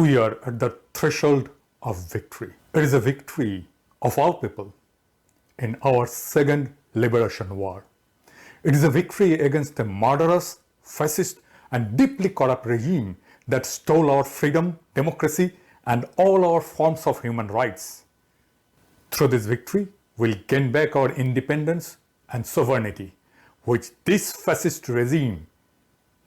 We are at the threshold of victory. It is a victory of all people in our second liberation war. It is a victory against a murderous, fascist, and deeply corrupt regime that stole our freedom, democracy, and all our forms of human rights. Through this victory, we'll gain back our independence and sovereignty, which this fascist regime,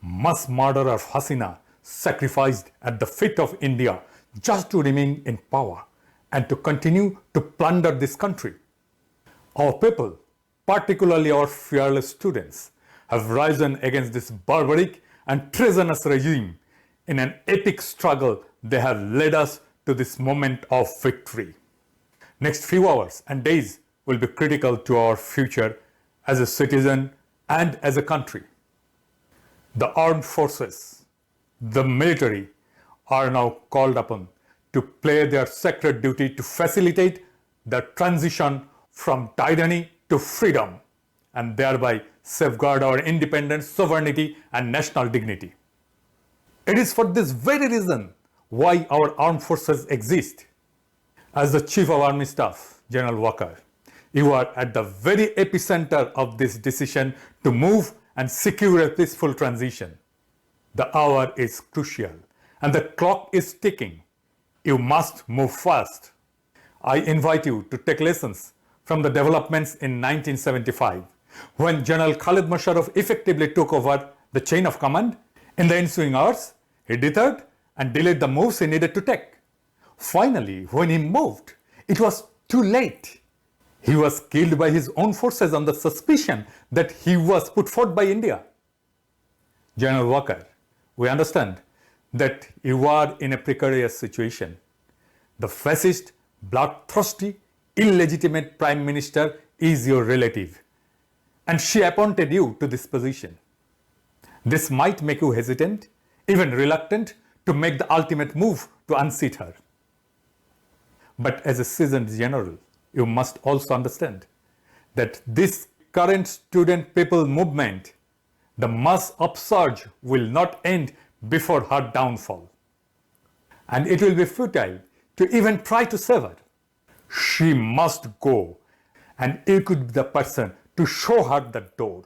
mass murderer Hasina, sacrificed at the feet of India just to remain in power and to continue to plunder this country. Our people, particularly our fearless students, have risen against this barbaric and treasonous regime. In an epic struggle, they have led us to this moment of victory. Next few hours and days will be critical to our future as a citizen and as a country. The armed forces, the military, are now called upon to play their sacred duty to facilitate the transition from tyranny to freedom and thereby safeguard our independence, sovereignty, and national dignity. It is for this very reason why our armed forces exist. As the Chief of Army Staff, General Walker, you are at the very epicenter of this decision to move and secure a peaceful transition. The hour is crucial and the clock is ticking. You must move fast. I invite you to take lessons from the developments in 1975, when General Khalid Musharraf effectively took over the chain of command. In the ensuing hours, he deterred and delayed the moves he needed to take. Finally, when he moved, it was too late. He was killed by his own forces on the suspicion that he was put forth by India. General Walker, we understand that you are in a precarious situation. The fascist, bloodthirsty, illegitimate Prime Minister is your relative, and she appointed you to this position. This might make you hesitant, even reluctant to make the ultimate move to unseat her. But as a seasoned general, you must also understand that this current student people movement, the mass upsurge, will not end before her downfall. And it will be futile to even try to save her. She must go, and you could be the person to show her the door.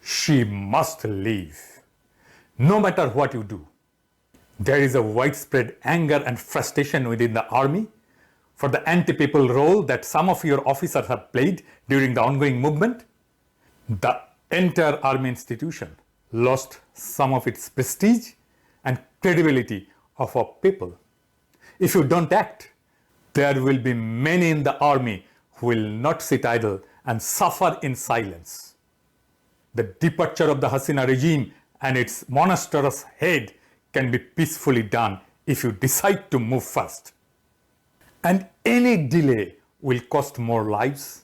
She must leave, no matter what you do. There is a widespread anger and frustration within the army for the anti-people role that some of your officers have played during the ongoing movement. The entire army institution lost some of its prestige and credibility of our people. If you don't act, there will be many in the army who will not sit idle and suffer in silence. The departure of the Hasina regime and its monstrous head can be peacefully done if you decide to move fast. And any delay will cost more lives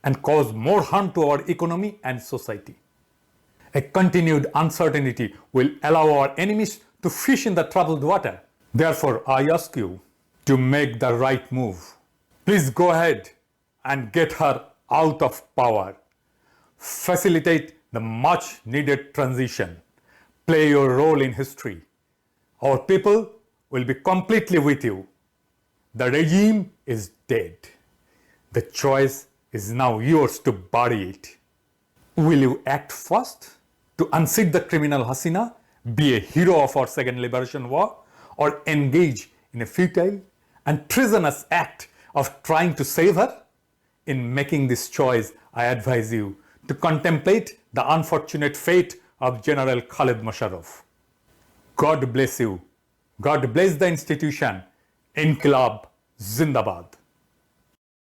and cause more harm to our economy and society. A continued uncertainty will allow our enemies to fish in the troubled water. Therefore, I ask you to make the right move. Please go ahead and get her out of power. Facilitate the much needed transition. Play your role in history. Our people will be completely with you. The regime is dead. The choice is now yours to bury it. Will you act fast to unseat the criminal Hasina, be a hero of our second liberation war, or engage in a futile and treasonous act of trying to save her? In making this choice, I advise you to contemplate the unfortunate fate of General Khalid Musharraf. God bless you. God bless the institution. Inqilab Zindabad.